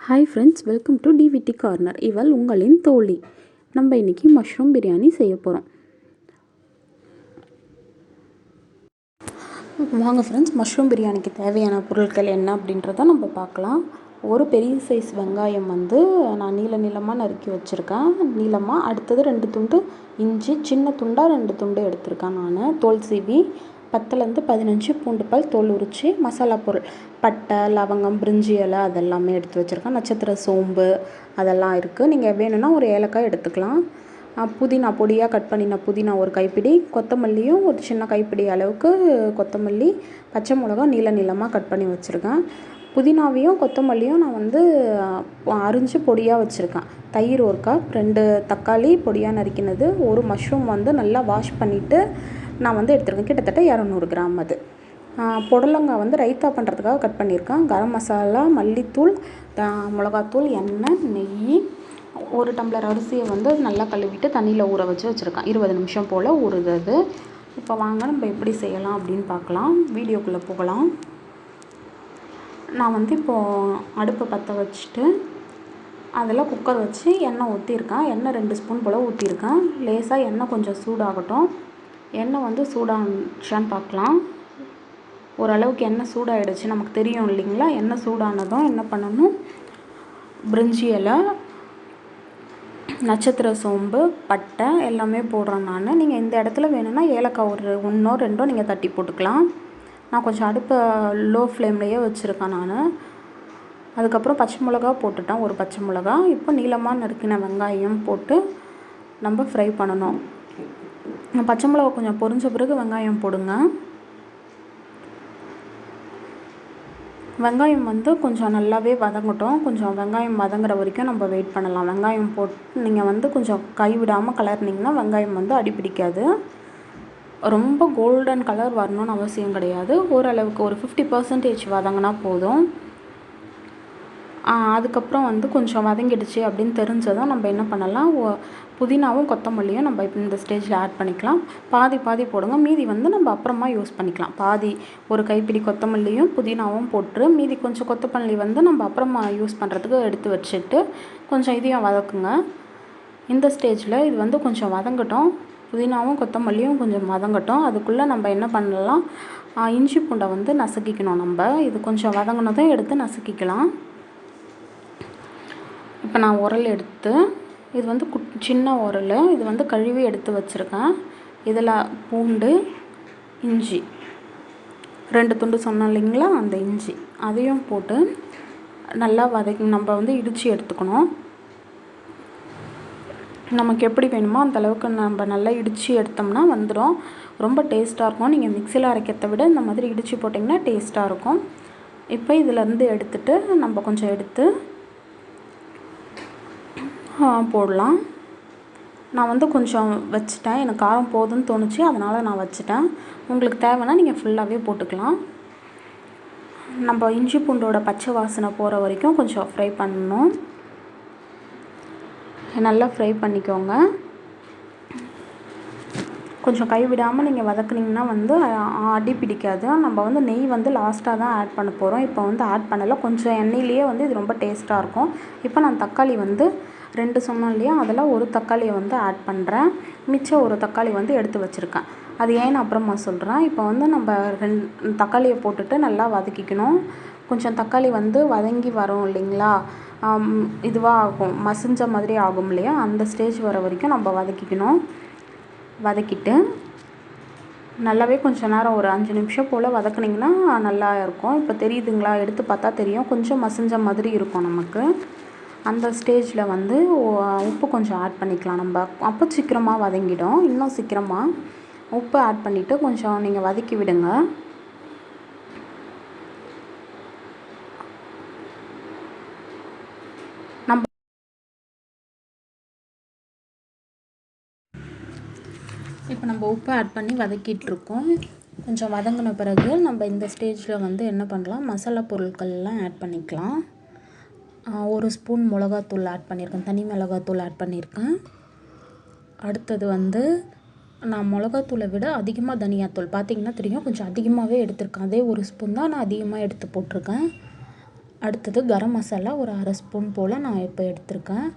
Hi friends, welcome to DVD corner. இவள் உங்களின் தோழி. நம்ம இன்றைக்கி மஷ்ரூம் பிரியாணி செய்ய போகிறோம். வாங்க ஃப்ரெண்ட்ஸ், மஷ்ரூம் பிரியாணிக்கு தேவையான பொருட்கள் என்ன அப்படின்றத நம்ம பார்க்கலாம். ஒரு பெரிய சைஸ் வெங்காயம் நான் நீளமாக நறுக்கி வச்சுருக்கேன். நீளமாக. அடுத்தது 2 துண்டு இஞ்சி, சின்ன துண்டாக 2 துண்டு எடுத்திருக்கேன். நான் தோல் சீவி 10லேருந்து 15 பூண்டு பல் தோல் உரித்து மசாலா பொருள் பட்டை, லவங்கம், பிரிஞ்சி இலை அதெல்லாமே எடுத்து வச்சுருக்கேன். நட்சத்திர சோம்பு அதெல்லாம் இருக்குது. நீங்கள் வேணும்னா ஒரு ஏலக்காய் எடுத்துக்கலாம். புதினா பொடியாக கட் பண்ணின புதினா ஒரு கைப்பிடி, கொத்தமல்லியும் ஒரு சின்ன கைப்பிடி அளவுக்கு கொத்தமல்லி, பச்சை மிளகா நீளமாக கட் பண்ணி வச்சுருக்கேன். புதினாவையும் கொத்தமல்லியும் நான் அரிஞ்சு பொடியாக வச்சுருக்கேன். தயிர் 1 கப், 2 தக்காளி பொடியாக நறுக்கினது, ஒரு மஷ்ரூம் நல்லா வாஷ் பண்ணிவிட்டு நான் எடுத்துருக்கேன். கிட்டத்தட்ட 200 கிராம். அது புடலங்காய் ரைத்தா பண்ணுறதுக்காக கட் பண்ணியிருக்கேன். கரம் மசாலா, மல்லித்தூள், மிளகாத்தூள், எண்ணெய், நெய், 1 டம்ளர் அரிசியை நல்லா கழுவிட்டு தண்ணியில் ஊற வச்சுருக்கேன். 20 நிமிஷம் போல் ஊறுது அது. இப்போ வாங்க நம்ம எப்படி செய்யலாம் அப்படின்னு பார்க்கலாம். வீடியோக்குள்ளே போகலாம். நான் இப்போது அடுப்பை பற்ற வச்சுட்டு அதில் குக்கர் வச்சு எண்ணெய் ஊற்றிருக்கேன். எண்ணெய் 2 ஸ்பூன் போல் ஊற்றிருக்கேன். லேசாக எண்ணெய் கொஞ்சம் சூடாகட்டும். எண்ணெய் சூடானுச்சான்னு பார்க்கலாம். ஓரளவுக்கு எண்ணெய் சூடாகிடுச்சு, நமக்கு தெரியும் இல்லைங்களா. எண்ணெய் சூடானதும் என்ன பண்ணணும், பிரிஞ்சி இலை, நட்சத்திர சோம்பு, பட்டை எல்லாமே போடுறேன் நான். நீங்கள் இந்த இடத்துல வேணும்னா ஏலக்காய் ஒரு 1ஓ 2ஓ நீங்கள் தட்டி போட்டுக்கலாம். நான் கொஞ்சம் அடுப்பை லோ ஃப்ளேம்லேயே வச்சுருக்கேன் நான். அதுக்கப்புறம் பச்சை மிளகா போட்டுட்டேன், ஒரு பச்சை மிளகா. இப்போ நீளமாக நறுக்கின வெங்காயம் போட்டு நம்ம ஃப்ரை பண்ணணும். பச்சை மிளகா கொஞ்சம் பொரிஞ்ச பிறகு வெங்காயம் போடுங்க. வெங்காயம் கொஞ்சம் நல்லாவே வதங்கட்டும். கொஞ்சம் வெங்காயம் வதங்குற வரைக்கும் நம்ம வெயிட் பண்ணலாம். வெங்காயம் போட்டு நீங்கள் கொஞ்சம் கைவிடாமல் கலர்னிங்கன்னா வெங்காயம் அடிப்பிடிக்காது. ரொம்ப கோல்டன் கலர் வரணும்னு அவசியம் கிடையாது. ஓரளவுக்கு ஒரு 50% வதங்கினா போதும். அதுக்கப்புறம் கொஞ்சம் வதங்கிடுச்சு அப்படின்னு தெரிஞ்சதும் நம்ம என்ன பண்ணலாம், புதினாவும் கொத்தமல்லியும் நம்ம இப்போ இந்த ஸ்டேஜில் ஆட் பண்ணிக்கலாம். பாதி போடுங்க. மீதி நம்ம அப்புறமா யூஸ் பண்ணிக்கலாம். பாதி ஒரு கைப்பிடி கொத்தமல்லியும் புதினாவும் போட்டு மீதி கொஞ்சம் கொத்தமல்லி நம்ம அப்புறமா யூஸ் பண்ணுறதுக்கு எடுத்து வச்சுட்டு கொஞ்சம் இதையும் வதக்குங்க. இந்த ஸ்டேஜில் இது கொஞ்சம் வதங்கட்டும். புதினாவும் கொத்தமல்லியும் கொஞ்சம் வதங்கட்டும். அதுக்குள்ளே நம்ம என்ன பண்ணலாம், இஞ்சி பூண்டை நசுக்கிக்கணும். நம்ம இது கொஞ்சம் வதங்கினதும் எடுத்து நசுக்கிக்கலாம். இப்போ நான் உரல் எடுத்து இது சின்ன உரல், இது கழுவி எடுத்து வச்சுருக்கேன். இதில் பூண்டு, இஞ்சி 2 துண்டு சொன்னோம் இல்லைங்களா, அந்த இஞ்சி அதையும் போட்டு நல்லா நம்ம இடித்து எடுத்துக்கணும். நமக்கு எப்படி வேணுமோ அந்தளவுக்கு நம்ம நல்லா இடித்து எடுத்தோம்னா வந்துடும். ரொம்ப டேஸ்ட்டாக இருக்கும். நீங்கள் மிக்சியில் அரைக்கிறத விட இந்த மாதிரி இடித்து போட்டிங்கன்னா டேஸ்ட்டாக இருக்கும். இப்போ இதிலேருந்து எடுத்துட்டு நம்ம கொஞ்சம் எடுத்து போடலாம். நான் கொஞ்சம் வச்சுட்டேன். எனக்கு காரம் போதும்னு தோணுச்சு, அதனால் நான் வச்சுட்டேன். உங்களுக்கு தேவைன்னா நீங்கள் ஃபுல்லாகவே போட்டுக்கலாம். நம்ம இஞ்சி பூண்டோட பச்சை வாசனை போகிற வரைக்கும் கொஞ்சம் ஃப்ரை பண்ணணும். நல்லா ஃப்ரை பண்ணிக்கோங்க. கொஞ்சம் கைவிடாமல் நீங்கள் வதக்குனிங்கன்னா அடி பிடிக்காது. நம்ம நெய் லாஸ்ட்டாக தான் ஆட் பண்ண போகிறோம். இப்போ ஆட் பண்ணலை. கொஞ்சம் எண்ணெயிலேயே இது ரொம்ப டேஸ்ட்டாக இருக்கும். இப்போ நான் தக்காளி 2 சொன்னோம் இல்லையா, அதில் ஒரு தக்காளியை ஆட் பண்ணுறேன். மிச்சம் ஒரு தக்காளி எடுத்து வச்சுருக்கேன். அது ஏன்னு அப்புறமா சொல்கிறேன். இப்போ நம்ம 2 தக்காளியை போட்டுட்டு நல்லா வதக்கிக்கணும். கொஞ்சம் தக்காளி வதங்கி வரும் இல்லைங்களா, இதுவாக ஆகும், மசிஞ்ச மாதிரி ஆகும் இல்லையா, அந்த ஸ்டேஜ் வர வரைக்கும் நம்ம வதக்கிக்கணும். வதக்கிட்டு நல்லாவே கொஞ்சம் நேரம் ஒரு 5 நிமிஷம் போல் வதக்குனிங்கன்னா நல்லா இருக்கும். இப்போ தெரியுதுங்களா, எடுத்து பார்த்தா தெரியும், கொஞ்சம் மசிஞ்ச மாதிரி இருக்கும் நமக்கு. அந்த ஸ்டேஜில் உப்பு கொஞ்சம் ஆட் பண்ணிக்கலாம் நம்ம. அப்போ சீக்கிரமாக வதங்கிடும். இன்னும் சீக்கிரமாக உப்பு ஆட் பண்ணிவிட்டு கொஞ்சம் நீங்கள் வதக்கி விடுங்க. இப்போ நம்ம உப்பு ஆட் பண்ணி வதக்கிட்டுருக்கோம். கொஞ்சம் வதங்கின பிறகு நம்ம இந்த ஸ்டேஜில் என்ன பண்ணலாம், மசாலா பொருட்கள்லாம் ஆட் பண்ணிக்கலாம். 1 ஸ்பூன் மிளகாத்தூள் ஆட் பண்ணியிருக்கேன். தனி மிளகாத்தூள் ஆட் பண்ணியிருக்கேன். அடுத்தது நான் மிளகாத்தூளை விட அதிகமாக தனியாத்தூள் பார்த்திங்கன்னா தெரியும், கொஞ்சம் அதிகமாகவே எடுத்திருக்கேன். அதே 1 ஸ்பூன் தான் நான் அதிகமாக எடுத்து போட்டிருக்கேன். அடுத்தது கரம் மசாலா ஒரு 1/2 ஸ்பூன் போல் நான் இப்போ எடுத்திருக்கேன்.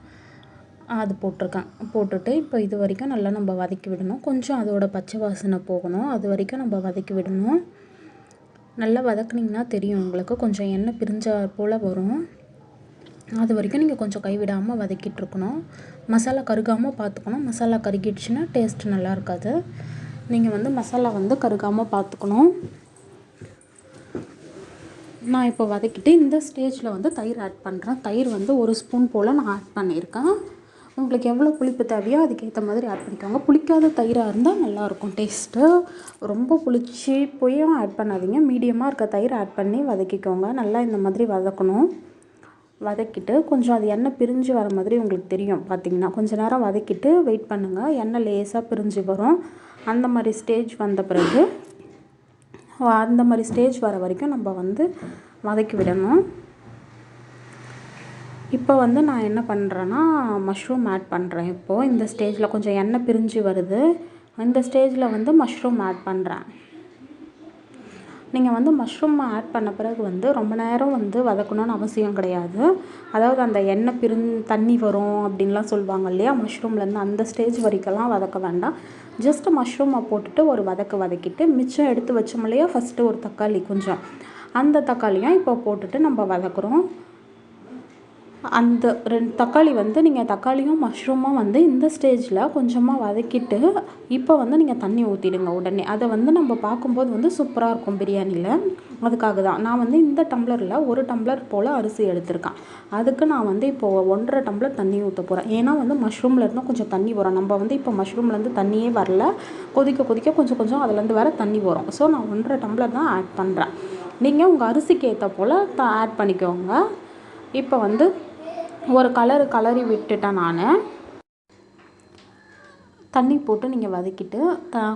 அது போட்டிருக்கேன். போட்டுட்டு இப்போ இது வரைக்கும் நல்லா நம்ம வதக்கி விடணும். கொஞ்சம் அதோட பச்சை வாசனை போகணும். அது வரைக்கும் நம்ம வதக்கி விடணும். நல்லா வதக்குனிங்கன்னா தெரியும் உங்களுக்கு, கொஞ்சம் எண்ணெய் பிரிஞ்ச போல் வரும். அது வரைக்கும் நீங்கள் கொஞ்சம் கைவிடாமல் வதக்கிட்டுருக்கணும். மசாலா கருகாமல் பார்த்துக்கணும். மசாலா கருகிடுச்சுன்னா டேஸ்ட் நல்லா இருக்காது. நீங்கள் வந்து மசாலா வந்து கருகாமல் பார்த்துக்கணும். நான் இப்போ வதக்கிட்டு இந்த ஸ்டேஜில் வந்து தயிர் ஆட் பண்ணுறேன். தயிர் வந்து 1 ஸ்பூன் போல் நான் ஆட் பண்ணியிருக்கேன். உங்களுக்கு எவ்வளோ புளிப்பு தேவையோ அதுக்கேற்ற மாதிரி ஆட் பண்ணிக்கோங்க. புளிக்காத தயிராக இருந்தால் நல்லாயிருக்கும் டேஸ்ட்டு. ரொம்ப புளிச்சு போயும் ஆட் பண்ணாதீங்க. மீடியமாக இருக்க தயிர் ஆட் பண்ணி வதக்கிக்கோங்க. நல்லா இந்த மாதிரி வதக்கணும். வதக்கிட்டு கொஞ்சம் அது எண்ணெய் பிரிஞ்சு வர மாதிரி உங்களுக்கு தெரியும். பார்த்திங்கன்னா கொஞ்சம் நேரம் வதக்கிட்டு வெயிட் பண்ணுங்கள். எண்ணெய் லேசாக பிரிஞ்சு வரும். அந்த மாதிரி ஸ்டேஜ் வந்த பிறகு அந்த மாதிரி ஸ்டேஜ் வர வரைக்கும் நம்ம வந்து வதக்கி விடணும். இப்போ வந்து நான் என்ன பண்ணுறேன்னா மஷ்ரூம் ஆட் பண்ணுறேன். இப்போது இந்த ஸ்டேஜில் கொஞ்சம் எண்ணெய் பிரிஞ்சு வருது. இந்த ஸ்டேஜில் வந்து மஷ்ரூம் ஆட் பண்ணுறேன். நீங்கள் வந்து மஷ்ரூம் ஆட் பண்ண பிறகு வந்து ரொம்ப நேரம் வந்து வதக்கணும்னு அவசியம் கிடையாது. அதாவது அந்த எண்ணெய் தண்ணி வரும் அப்படின்லாம் சொல்லுவாங்க இல்லையா, மஷ்ரூம்லேருந்து அந்த ஸ்டேஜ் வரைக்கும்லாம் வதக்க வேண்டாம். ஜஸ்ட் மஷ்ரூமை போட்டுட்டு ஒரு வதக்கிட்டு மிச்சம் எடுத்து வச்சோம் இல்லையா, ஃபஸ்ட்டு ஒரு தக்காளி கொஞ்சம், அந்த தக்காளியும் இப்போ போட்டுட்டு நம்ம வதக்குறோம். அந்த 2 தக்காளி வந்து நீங்கள் தக்காளியும் மஷ்ரூமும் வந்து இந்த ஸ்டேஜில் கொஞ்சமாக வதக்கிட்டு இப்போ வந்து நீங்கள் தண்ணி ஊற்றிடுங்க உடனே. அதை வந்து நம்ம பார்க்கும்போது வந்து சூப்பராக இருக்கும் பிரியாணியில். அதுக்காக தான் நான் வந்து இந்த டம்ளரில் 1 டம்ளர் போல் அரிசி எடுத்திருக்கேன். அதுக்கு நான் வந்து இப்போது 1.5 டம்ளர் தண்ணி ஊற்ற போகிறேன். ஏன்னா வந்து மஷ்ரூம்லேருந்து கொஞ்சம் தண்ணி வரும். நம்ம வந்து இப்போ மஷ்ரூம்லேருந்து தண்ணியே வரல, கொதிக்க கொஞ்சம் அதுலேருந்து வேறு தண்ணி வரும். ஸோ நான் 1.5 டம்ளர் தான் ஆட் பண்ணுறேன். நீங்கள் உங்கள் அரிசிக்கு ஏற்ற போல் ஆட் பண்ணிக்கோங்க. இப்போ வந்து ஒரு கலரி விட்டுட்டேன் நான். தண்ணி போட்டு நீங்கள் வதக்கிட்டு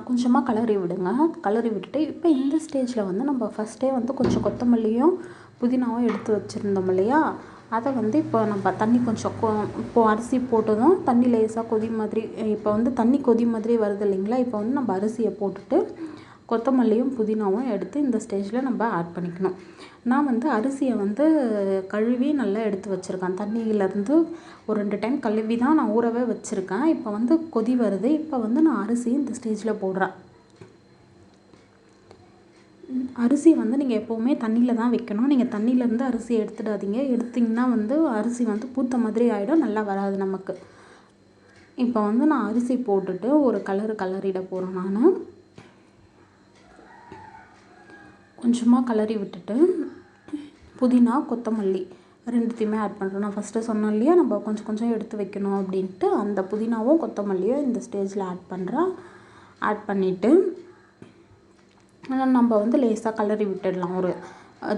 கொஞ்சமாக கலரி விடுங்க. கலரி விட்டுட்டு இப்போ இந்த ஸ்டேஜில் வந்து நம்ம ஃபஸ்ட்டே வந்து கொஞ்சம் கொத்தமல்லியும் புதினாவும் எடுத்து வச்சுருந்தோம் இல்லையா, அதை வந்து இப்போ நம்ம தண்ணி கொஞ்சம் இப்போது அரிசி போட்டதும் தண்ணி லேசாக கொதி மாதிரி, இப்போ வந்து தண்ணி கொதி மாதிரி வருது இல்லைங்களா, இப்போ வந்து நம்ம அரிசியை போட்டுட்டு கொத்தமல்லியும் புதினாவும் எடுத்து இந்த ஸ்டேஜில் நம்ம ஆட் பண்ணிக்கணும். நான் வந்து அரிசியை வந்து கழுவி நல்லா எடுத்து வச்சுருக்கேன். தண்ணியிலேருந்து ஒரு 2 டைம் கழுவி தான் நான் ஊறவே வச்சுருக்கேன். இப்போ வந்து கொதி வருது. இப்போ வந்து நான் அரிசி இந்த ஸ்டேஜில் போடுறேன். அரிசி வந்து நீங்கள் எப்போவுமே தண்ணியில் தான் வைக்கணும். நீங்கள் தண்ணியிலேருந்து அரிசி எடுத்துடாதீங்க. எடுத்திங்கன்னா வந்து அரிசி வந்து பூத்த மாதிரி ஆகிடும், நல்லா வராது நமக்கு. இப்போ வந்து நான் அரிசி போட்டுட்டு ஒரு கலரிட போகிறேன். நான் கொஞ்சமாக கலரி விட்டுட்டு புதினா கொத்தமல்லி 2த்தையுமே ஆட் பண்ணுறேன். நான் ஃபஸ்ட்டு சொன்னேன் இல்லையா, நம்ம கொஞ்சம் எடுத்து வைக்கணும் அப்படின்ட்டு, அந்த புதினாவும் கொத்தமல்லியும் இந்த ஸ்டேஜில் ஆட் பண்ணுறேன். ஆட் பண்ணிவிட்டு நம்ம வந்து லேசாக கலரி விட்டுடலாம். ஒரு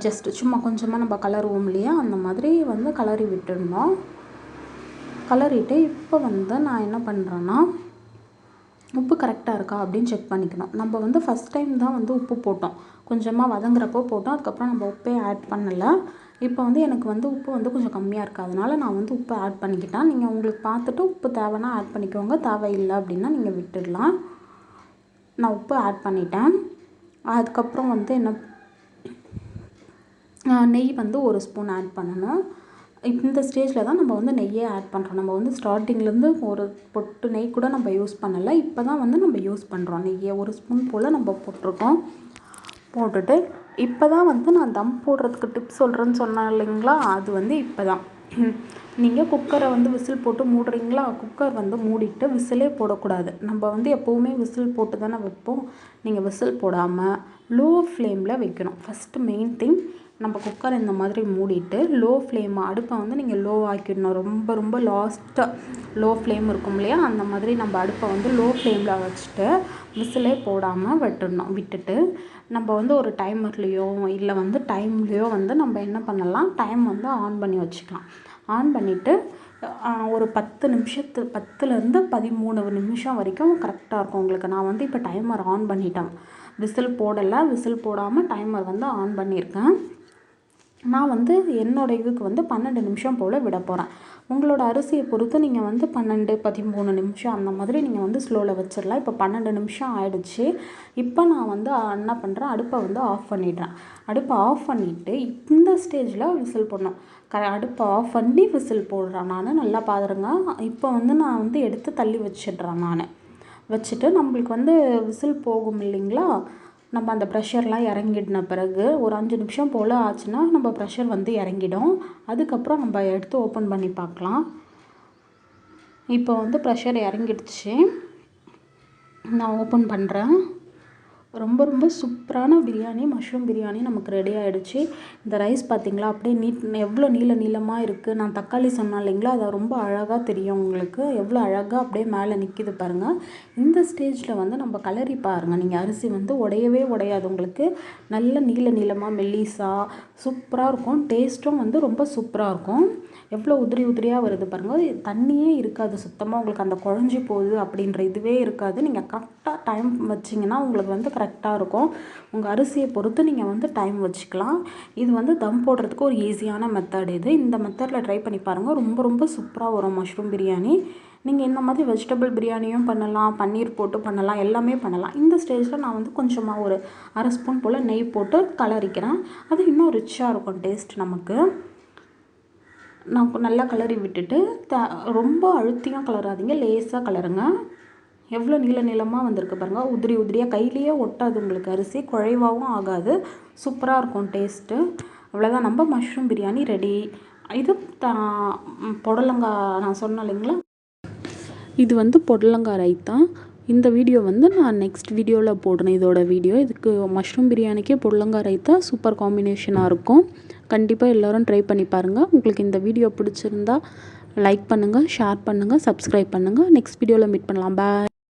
ஜஸ்ட்டு சும்மா கொஞ்சமாக நம்ம கலருவோம் இல்லையா, அந்த மாதிரி வந்து கலரி விட்டுடணும். கலரிட்டு இப்போ வந்து நான் என்ன பண்ணுறேன்னா உப்பு கரெக்டாக இருக்கா அப்படின்னு செக் பண்ணிக்கணும். நம்ம வந்து ஃபஸ்ட் டைம் தான் வந்து உப்பு போட்டோம், கொஞ்சமாக வதங்குறப்போ போட்டோம். அதுக்கப்புறம் நம்ம உப்பே ஆட் பண்ணலை. இப்போ வந்து எனக்கு வந்து உப்பு வந்து கொஞ்சம் கம்மியாக இருக்குது, அதனால் நான் வந்து உப்பு ஆட் பண்ணிக்கிட்டேன். நீங்கள் உங்களுக்கு பார்த்துட்டு உப்பு தேவைன்னா ஆட் பண்ணிக்கோங்க, தேவையில்லை அப்படின்னா நீங்கள் விட்டுடலாம். நான் உப்பு ஆட் பண்ணிட்டேன். அதுக்கப்புறம் வந்து நெய் வந்து 1 ஸ்பூன் ஆட் பண்ணணும். இந்த ஸ்டேஜில் தான் நம்ம வந்து நெய்யே ஆட் பண்ணுறோம். நம்ம வந்து ஸ்டார்டிங்லேருந்து ஒரு பொட்டு நெய் கூட நம்ம யூஸ் பண்ணலை. இப்போ தான் வந்து நம்ம யூஸ் பண்ணுறோம் நெய்யை. 1 ஸ்பூன் போல் நம்ம போட்டிருக்கோம். போட்டுட்டு இப்போ தான் வந்து நான் தம் போடுறதுக்கு டிப்ஸ் சொல்கிறேன்னு சொன்னேன் இல்லைங்களா, அது வந்து இப்போ தான். நீங்கள் குக்கரை வந்து விசில் போட்டு மூடுறீங்களா, குக்கர் வந்து மூடிட்டு விசிலே போடக்கூடாது. நம்ம வந்து எப்போவுமே விசில் போட்டு தானே வைப்போம். நீங்கள் விசில் போடாமல் லோ ஃப்ளேமில் வைக்கணும். ஃபஸ்ட்டு மெயின் திங், நம்ம குக்கர் இந்த மாதிரி மூடிட்டு லோ ஃப்ளேம், அடுப்பை வந்து நீங்கள் லோ ஆக்கிடணும். ரொம்ப லாஸ்ட்டாக லோ ஃப்ளேம் இருக்கும் இல்லையா, அந்த மாதிரி நம்ம அடுப்பை வந்து லோ ஃப்ளேமில் வச்சுட்டு விசிலே போடாமல் விட்டுட்டு நம்ம வந்து ஒரு டைமர்லேயோ இல்லை வந்து டைம்லேயோ வந்து நம்ம என்ன பண்ணலாம், டைம் வந்து ஆன் பண்ணி வச்சுக்கலாம். ஆன் பண்ணிவிட்டு ஒரு 10லேருந்து 13 நிமிஷம் வரைக்கும் கரெக்டாக இருக்கும் உங்களுக்கு. நான் வந்து இப்போ டைமர் ஆன் பண்ணிட்டேன், விசில் போடலை. விசில் போடாமல் டைமர் வந்து ஆன் பண்ணியிருக்கேன். நான் வந்து என்னோடய இதுக்கு வந்து 12 நிமிஷம் போல் விட போகிறேன். உங்களோட அரிசியை பொறுத்து நீங்கள் வந்து 12, 13 நிமிஷம் அந்த மாதிரி நீங்கள் வந்து ஸ்லோவில் வச்சிடலாம். இப்போ 12 நிமிஷம் ஆயிடுச்சு. இப்போ நான் வந்து என்ன பண்ணுறேன், அடுப்பை வந்து ஆஃப் பண்ணிடுறேன். அடுப்பை ஆஃப் பண்ணிவிட்டு இந்த ஸ்டேஜில் விசில் போடணும். அடுப்பை ஆஃப் பண்ணி விசில் போடுறேன் நான். நல்லா பாருங்க. இப்போ வந்து நான் வந்து எடுத்து தள்ளி வச்சிடுறேன் நான். வச்சுட்டு நம்மளுக்கு வந்து விசில் போகும் இல்லைங்களா, நம்ம அந்த ப்ரெஷர்லாம் இறங்கிடின பிறகு ஒரு 5 நிமிஷம் போல் ஆச்சுன்னா நம்ம ப்ரெஷர் வந்து இறங்கிடும். அதுக்கப்புறம் நம்ம எடுத்து ஓப்பன் பண்ணி பார்க்கலாம். இப்போ வந்து ப்ரெஷர் இறங்கிடுச்சு. நான் ஓப்பன் பண்ணுறேன். ரொம்ப சூப்பரான பிரியாணி, மஷ்ரூம் பிரியாணி நமக்கு ரெடி ஆகிடுச்சு. இந்த ரைஸ் பார்த்திங்களா, அப்படியே எவ்வளோ நீளமாக இருக்குது. நான் தக்காளி சொன்னேன் இல்லைங்களா, அது ரொம்ப அழகாக தெரியும் உங்களுக்கு. எவ்வளோ அழகாக அப்படியே மேலே நிற்கிது பாருங்கள். இந்த ஸ்டேஜில் வந்து நம்ம கலரி பாருங்கள். நீங்கள் அரிசி வந்து உடையவே உடையாது உங்களுக்கு. நல்ல நீளமாக மெல்லிஸாக சூப்பராக இருக்கும். டேஸ்ட்டும் வந்து ரொம்ப சூப்பராக இருக்கும். எவ்வளோ உதிரியாக வருது பாருங்கள். தண்ணியே இருக்காது சுத்தமாக. உங்களுக்கு அந்த குழஞ்சி போகுது அப்படின்ற இதுவே இருக்காது. நீங்கள் கரெக்டாக டைம் வச்சிங்கன்னா உங்களுக்கு வந்து கரெக்டாக இருக்கும். உங்கள் அரிசியை பொறுத்து நீங்கள் வந்து டைம் வச்சுக்கலாம். இது வந்து தம் போடுறதுக்கு ஒரு ஈஸியான மெத்தட் இது. இந்த மெத்தடில் ட்ரை பண்ணி பாருங்கள். ரொம்ப சூப்பராக வரும் மஷ்ரூம் பிரியாணி. நீங்கள் இந்த மாதிரி வெஜிடபிள் பிரியாணியும் பண்ணலாம், பன்னீர் போட்டு பண்ணலாம், எல்லாமே பண்ணலாம். இந்த ஸ்டேஜில் நான் வந்து கொஞ்சமாக ஒரு 1/2 ஸ்பூன் போல் நெய் போட்டு கலரிக்கிறேன். அது இன்னும் ரிச்சாக இருக்கும் டேஸ்ட் நமக்கு. நான் நல்லா கலரி விட்டுட்டு ரொம்ப அழுத்தியாக கலராதிங்க, லேசாக கலருங்க. எவ்வளோ நீளமாக வந்திருக்கு பாருங்கள். உதிரியாக கையிலேயே ஒட்டாது உங்களுக்கு. அரிசி குழைவாகவும் ஆகாது. சூப்பராக இருக்கும் டேஸ்ட்டு. அவ்வளோதான், நம்ம மஷ்ரூம் பிரியாணி ரெடி. இது புடலங்காய் நான் சொன்னேன் இல்லைங்களா, இது வந்து புடலங்காய் ரைத்தா. இந்த வீடியோ வந்து நான் நெக்ஸ்ட் வீடியோவில் போடுறேன். இதோட வீடியோ இதுக்கு மஷ்ரூம் பிரியாணிக்கே புடலங்காய் ரைத்தா சூப்பர் காம்பினேஷனாக இருக்கும். கண்டிப்பாக எல்லோரும் ட்ரை பண்ணி பாருங்கள். உங்களுக்கு இந்த வீடியோ பிடிச்சிருந்தா லைக் பண்ணுங்கள், ஷேர் பண்ணுங்கள், சப்ஸ்கிரைப் பண்ணுங்கள். நெக்ஸ்ட் வீடியோவில் மீட் பண்ணலாம். பாய்.